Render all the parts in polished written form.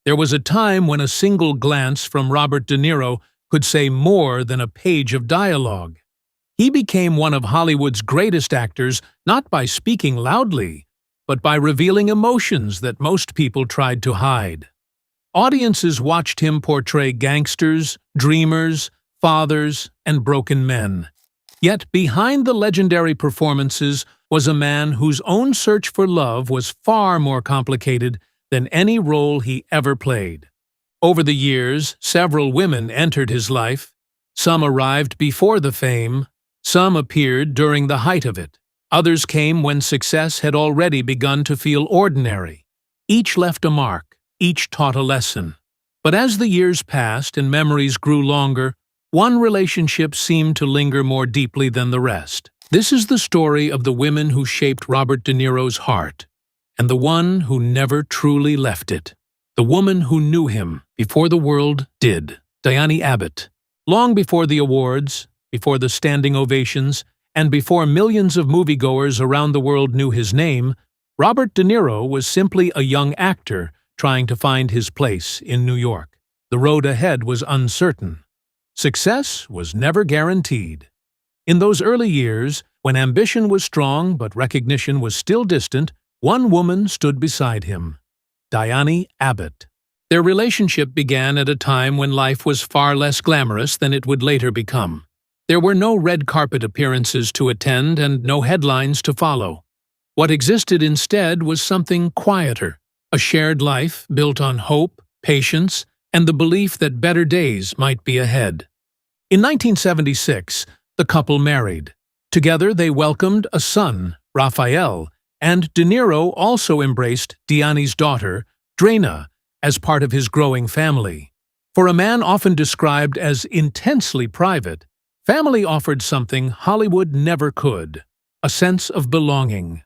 There was a time when a single glance from Robert De Niro could say more than a page of dialogue. He became one of Hollywood's greatest actors not by speaking loudly, but by revealing emotions that most people tried to hide. Audiences watched him portray gangsters, dreamers, fathers, and broken men. Yet behind the legendary performances was a man whose own search for love was far more complicated than any role he ever played. Over the years, several women entered his life. Some arrived before the fame, some appeared during the height of it. Others came when success had already begun to feel ordinary. Each left a mark, each taught a lesson. But as the years passed and memories grew longer, one relationship seemed to linger more deeply than the rest. This is the story of the women who shaped Robert De Niro's heart, and the one who never truly left it. The woman who knew him before the world did. Diahnne Abbott. Long before the awards, before the standing ovations, and before millions of moviegoers around the world knew his name, Robert De Niro was simply a young actor trying to find his place in New York. The road ahead was uncertain. Success was never guaranteed. In those early years, when ambition was strong but recognition was still distant, one woman stood beside him. Diahnne Abbott. Their relationship began at a time when life was far less glamorous than it would later become. There were no red carpet appearances to attend and no headlines to follow. What existed instead was something quieter, a shared life built on hope, patience, and the belief that better days might be ahead. In 1976, the couple married. Together they welcomed a son, Raphael, and De Niro also embraced Diahnne's daughter, Diahnne, as part of his growing family. For a man often described as intensely private, family offered something Hollywood never could: a sense of belonging.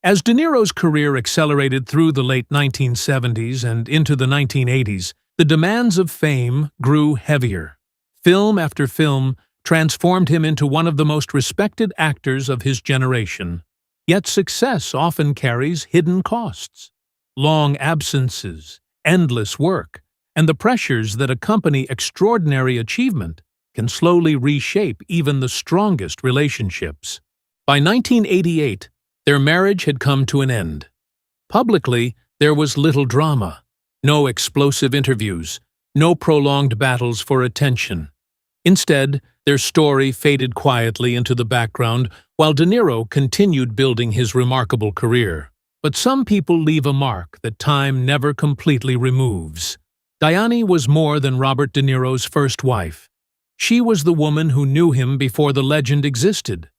As De Niro's career accelerated through the late 1970s and into the 1980s, the demands of fame grew heavier. Film after film transformed him into one of the most respected actors of his generation. Yet success often carries hidden costs. Long absences, endless work, and the pressures that accompany extraordinary achievement can slowly reshape even the strongest relationships. By 1988, their marriage had come to an end. Publicly, there was little drama, no explosive interviews, no prolonged battles for attention. Instead, their story faded quietly into the background while De Niro continued building his remarkable career. But some people leave a mark that time never completely removes. Diahnne was more than Robert De Niro's first wife. She was the woman who knew him before the legend existed.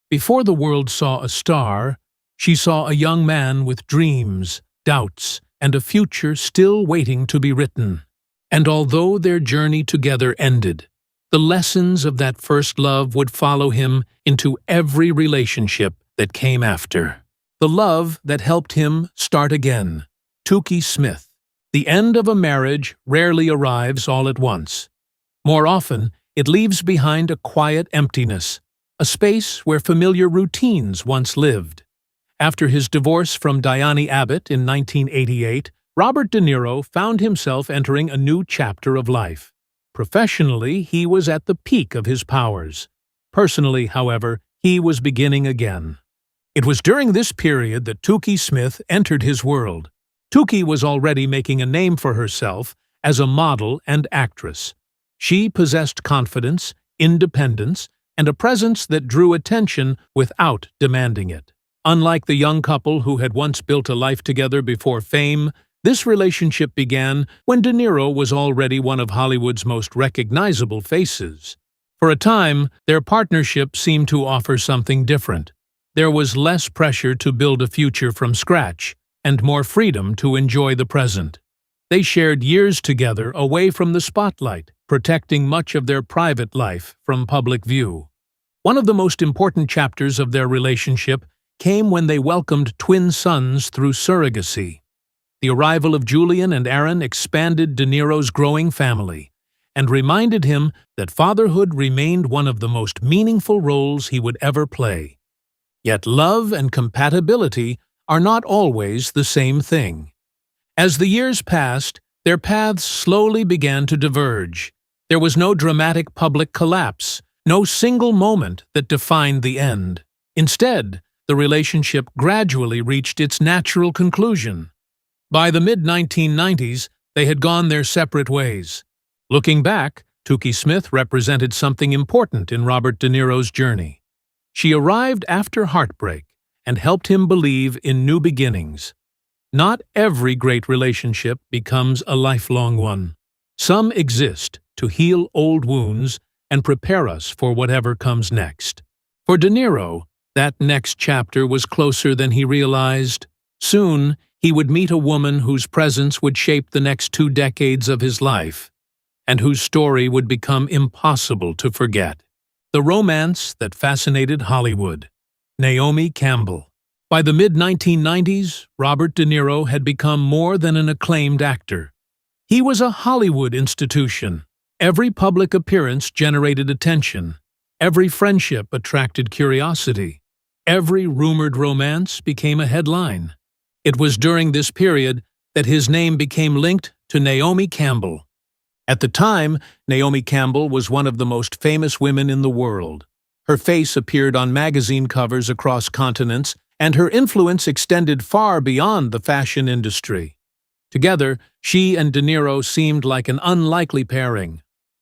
Before the world saw a star, she saw a young man with dreams, doubts, and a future still waiting to be written. And although their journey together ended, the lessons of that first love would follow him into every relationship that came after. The love that helped him start again. Toukie Smith. The end of a marriage rarely arrives all at once. More often, it leaves behind a quiet emptiness, a space where familiar routines once lived. After his divorce from Diahnne Abbott in 1988, Robert De Niro found himself entering a new chapter of life. Professionally, he was at the peak of his powers. Personally, however, he was beginning again. It was during this period that Toukie Smith entered his world. Toukie was already making a name for herself as a model and actress. She possessed confidence, independence, and a presence that drew attention without demanding it. Unlike the young couple who had once built a life together before fame, this relationship began when De Niro was already one of Hollywood's most recognizable faces. For a time, their partnership seemed to offer something different. There was less pressure to build a future from scratch, and more freedom to enjoy the present. They shared years together away from the spotlight, protecting much of their private life from public view. One of the most important chapters of their relationship came when they welcomed twin sons through surrogacy. The arrival of Julian and Aaron expanded De Niro's growing family and reminded him that fatherhood remained one of the most meaningful roles he would ever play. Yet love and compatibility are not always the same thing. As the years passed, Their paths slowly began to diverge. There was no dramatic public collapse, no single moment that defined the end. Instead, the relationship gradually reached its natural conclusion. By the mid-1990s, they had gone their separate ways. Looking back, Toukie Smith represented something important in Robert De Niro's journey. She arrived after heartbreak and helped him believe in new beginnings. Not every great relationship becomes a lifelong one. Some exist to heal old wounds and prepare us for whatever comes next. For De Niro, that next chapter was closer than he realized. Soon, he would meet a woman whose presence would shape the next 2 decades of his life, and whose story would become impossible to forget. The romance that fascinated Hollywood. Naomi Campbell. By the mid-1990s, Robert De Niro had become more than an acclaimed actor. He was a Hollywood institution. Every public appearance generated attention. Every friendship attracted curiosity. Every rumored romance became a headline. It was during this period that his name became linked to Naomi Campbell. At the time, Naomi Campbell was one of the most famous women in the world. Her face appeared on magazine covers across continents, and her influence extended far beyond the fashion industry. Together, she and De Niro seemed like an unlikely pairing.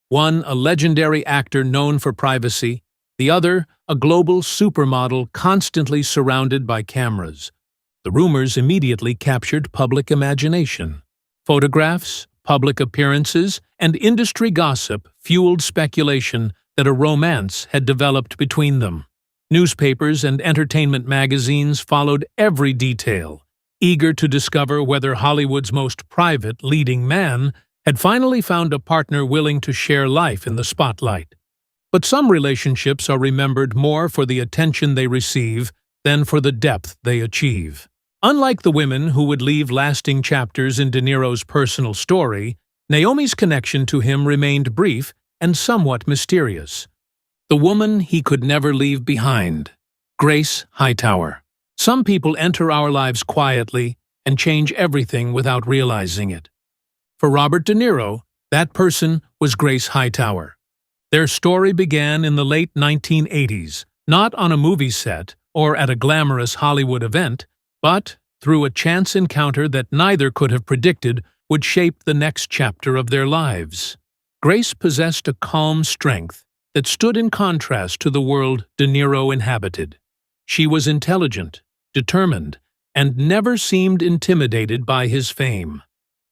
One a legendary actor known for privacy, the other a global supermodel constantly surrounded by cameras. The rumors immediately captured public imagination. Photographs, public appearances, and industry gossip fueled speculation that a romance had developed between them. Newspapers and entertainment magazines followed every detail, eager to discover whether Hollywood's most private leading man had finally found a partner willing to share life in the spotlight. But some relationships are remembered more for the attention they receive than for the depth they achieve. Unlike the women who would leave lasting chapters in De Niro's personal story, Naomi's connection to him remained brief and somewhat mysterious. The woman he could never leave behind. Grace Hightower. Some people enter our lives quietly and change everything without realizing it. For Robert De Niro, that person was Grace Hightower. Their story began in the late 1980s, not on a movie set or at a glamorous Hollywood event, but through a chance encounter that neither could have predicted would shape the next chapter of their lives. Grace possessed a calm strength that stood in contrast to the world De Niro inhabited. She was intelligent, determined, and never seemed intimidated by his fame.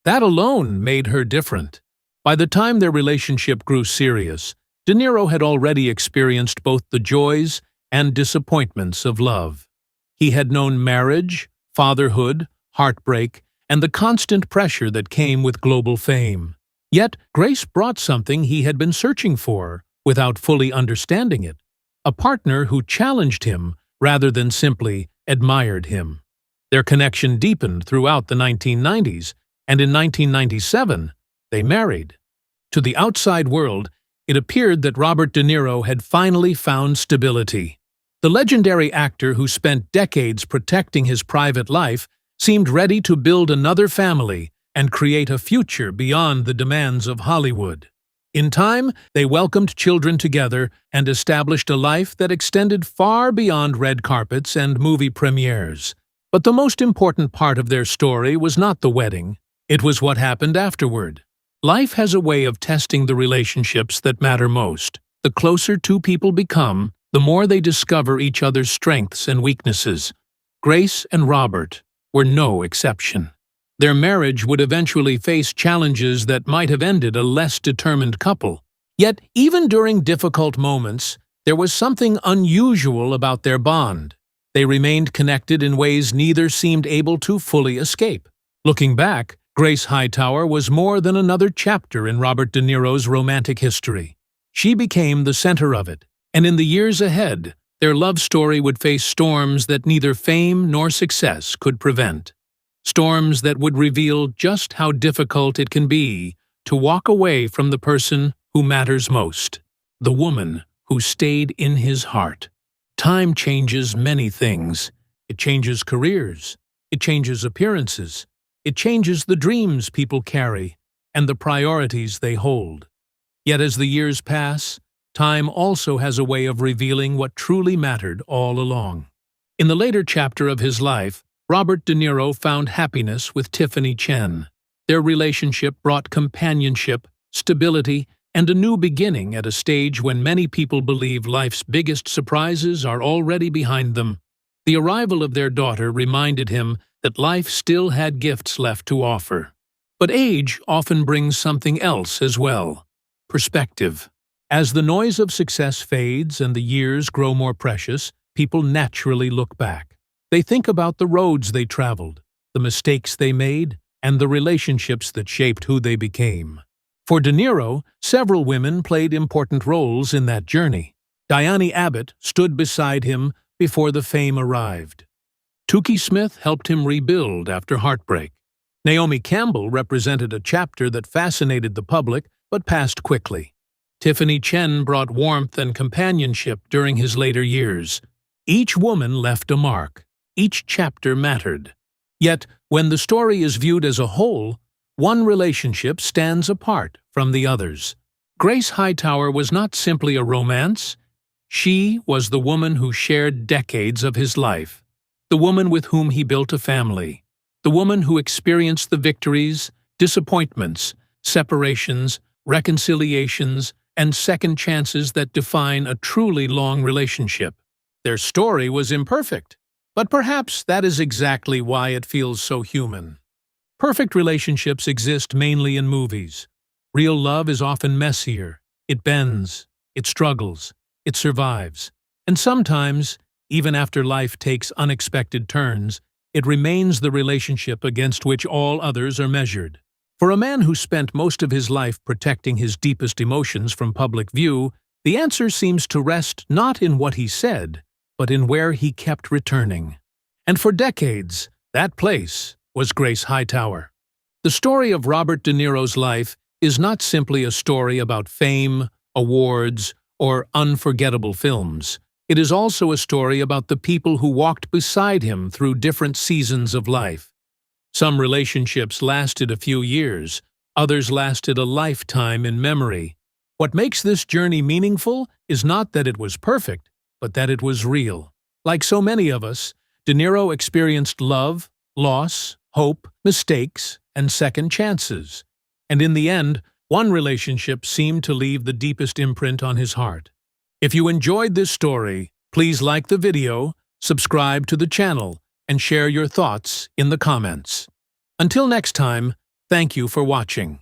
That alone made her different. By the time their relationship grew serious, De Niro had already experienced both the joys and disappointments of love. He had known marriage, fatherhood, heartbreak, and the constant pressure that came with global fame. Yet, Grace brought something he had been searching for, without fully understanding it. A partner who challenged him rather than simply admired him. Their connection deepened throughout the 1990s, and in 1997, they married. To the outside world, it appeared that Robert De Niro had finally found stability. The legendary actor who spent decades protecting his private life seemed ready to build another family and create a future beyond the demands of Hollywood. In time, they welcomed children together and established a life that extended far beyond red carpets and movie premieres. But the most important part of their story was not the wedding. It was what happened afterward. Life has a way of testing the relationships that matter most. The closer two people become, the more they discover each other's strengths and weaknesses. Grace and Robert were no exception. Their marriage would eventually face challenges that might have ended a less determined couple. Yet, even during difficult moments, there was something unusual about their bond. They remained connected in ways neither seemed able to fully escape. Looking back, Grace Hightower was more than another chapter in Robert De Niro's romantic history. She became the center of it, and in the years ahead, their love story would face storms that neither fame nor success could prevent. Storms that would reveal just how difficult it can be to walk away from the person who matters most, the woman who stayed in his heart. Time changes many things. It changes careers. It changes appearances. It changes the dreams people carry and the priorities they hold. Yet as the years pass, time also has a way of revealing what truly mattered all along. In the later chapter of his life, Robert De Niro found happiness with Tiffany Chen. Their relationship brought companionship, stability, and a new beginning at a stage when many people believe life's biggest surprises are already behind them. The arrival of their daughter reminded him that life still had gifts left to offer. But age often brings something else as well: perspective. As the noise of success fades and the years grow more precious, people naturally look back. They think about the roads they traveled, the mistakes they made, and the relationships that shaped who they became. For De Niro, several women played important roles in that journey. Diahnne Abbott stood beside him before the fame arrived. Toukie Smith helped him rebuild after heartbreak. Naomi Campbell represented a chapter that fascinated the public but passed quickly. Tiffany Chen brought warmth and companionship during his later years. Each woman left a mark. Each chapter mattered. Yet, when the story is viewed as a whole, one relationship stands apart from the others. Grace Hightower was not simply a romance. She was the woman who shared decades of his life, the woman with whom he built a family, the woman who experienced the victories, disappointments, separations, reconciliations, and second chances that define a truly long relationship. Their story was imperfect, but perhaps that is exactly why it feels so human. Perfect relationships exist mainly in movies. Real love is often messier. It bends, it struggles, it survives. And sometimes, even after life takes unexpected turns, it remains the relationship against which all others are measured. For a man who spent most of his life protecting his deepest emotions from public view, the answer seems to rest not in what he said, but in where he kept returning. And for decades, that place was Grace Hightower. The story of Robert De Niro's life is not simply a story about fame, awards, or unforgettable films. It is also a story about the people who walked beside him through different seasons of life. Some relationships lasted a few years, others lasted a lifetime in memory. What makes this journey meaningful is not that it was perfect, but that it was real. Like so many of us, De Niro experienced love, loss, hope, mistakes, and second chances. And in the end, one relationship seemed to leave the deepest imprint on his heart. If you enjoyed this story, please like the video, subscribe to the channel, and share your thoughts in the comments. Until next time, thank you for watching.